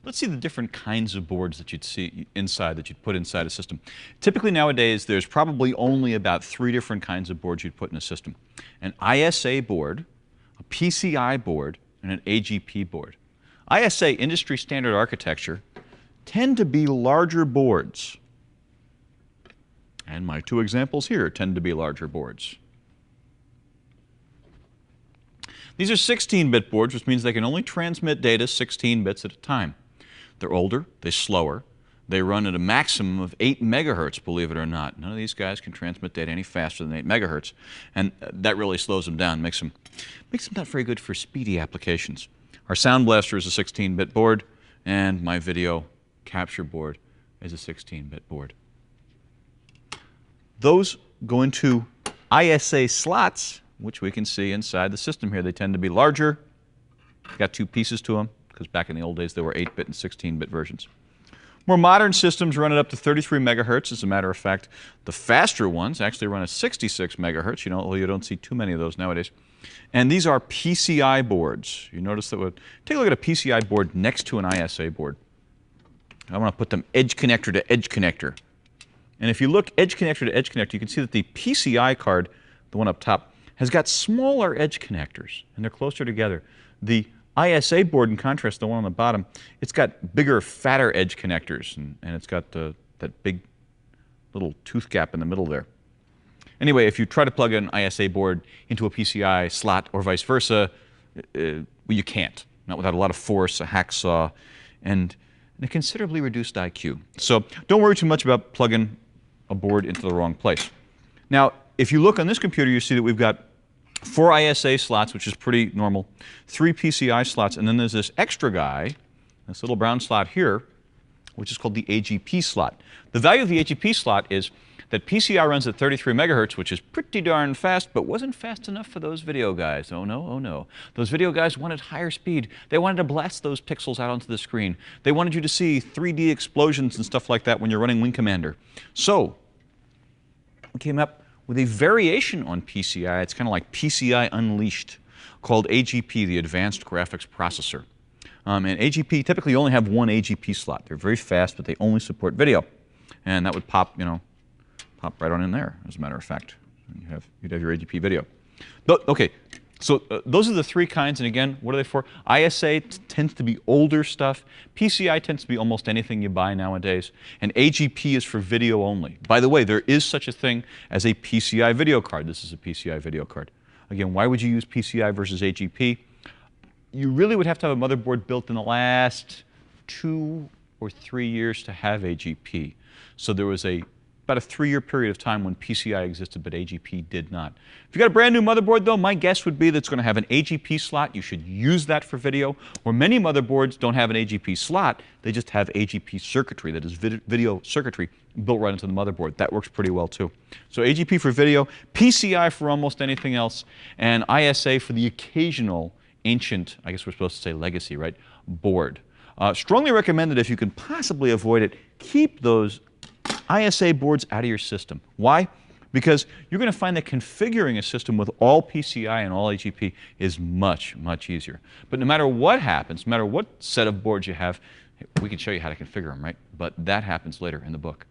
Let's see the different kinds of boards that you'd see inside, that you'd put inside a system. Typically nowadays, there's probably only about 3 different kinds of boards you'd put in a system. An ISA board, a PCI board, and an AGP board. ISA, industry standard architecture, tend to be larger boards. And my 2 examples here tend to be larger boards. These are 16-bit boards, which means they can only transmit data 16 bits at a time. They're older, they're slower, they run at a maximum of 8 megahertz, believe it or not. None of these guys can transmit data any faster than 8 megahertz, and that really slows them down, makes them not very good for speedy applications. Our Sound Blaster is a 16-bit board, and my video capture board is a 16-bit board. Those go into ISA slots, which we can see inside the system here. They tend to be larger, got 2 pieces to them, because back in the old days there were 8-bit and 16-bit versions. More modern systems run it up to 33 megahertz. As a matter of fact, the faster ones actually run at 66 megahertz. Although you don't see too many of those nowadays. And these are PCI boards. You notice that take a look at a PCI board next to an ISA board. I want to put them edge connector to edge connector. And if you look edge connector to edge connector, you can see that the PCI card, the one up top, has got smaller edge connectors, and they're closer together. The ISA board, in contrast, the one on the bottom, it's got bigger, fatter edge connectors, and it's got that big little tooth gap in the middle there. Anyway, if you try to plug an ISA board into a PCI slot or vice versa, well, you can't. Not without a lot of force, a hacksaw, and a considerably reduced IQ. So don't worry too much about plugging a board into the wrong place. Now, if you look on this computer, you see that we've got 4 ISA slots, which is pretty normal, 3 PCI slots, and then there's this extra guy, this little brown slot here, which is called the AGP slot. The value of the AGP slot is that PCI runs at 33 megahertz, which is pretty darn fast, but wasn't fast enough for those video guys. Oh no, oh no. Those video guys wanted higher speed. They wanted to blast those pixels out onto the screen. They wanted you to see 3D explosions and stuff like that when you're running Wing Commander. So we came up with a variation on PCI. It's kind of like PCI Unleashed, called AGP, the Advanced Graphics Processor. And AGP typically only have 1 AGP slot. They're very fast, but they only support video. And that would pop, pop right on in there, as a matter of fact. You'd have your AGP video. Okay, so those are the 3 kinds, and again, what are they for? ISA tends to be older stuff. PCI tends to be almost anything you buy nowadays. And AGP is for video only. By the way, there is such a thing as a PCI video card. This is a PCI video card. Again, why would you use PCI versus AGP? You really would have to have a motherboard built in the last 2 or 3 years to have AGP. So there was about a 3-year period of time when PCI existed, but AGP did not. If you've got a brand new motherboard, though, my guess would be that it's going to have an AGP slot. You should use that for video. Or many motherboards don't have an AGP slot. They just have AGP circuitry, that is video circuitry, built right into the motherboard. That works pretty well, too. So AGP for video, PCI for almost anything else, and ISA for the occasional ancient, I guess we're supposed to say legacy, right, board. Strongly recommended, if you can possibly avoid it, keep those ISA boards out of your system. Why? Because you're going to find that configuring a system with all PCI and all AGP is much, much easier. But no matter what happens, no matter what set of boards you have, we can show you how to configure them, right? But that happens later in the book.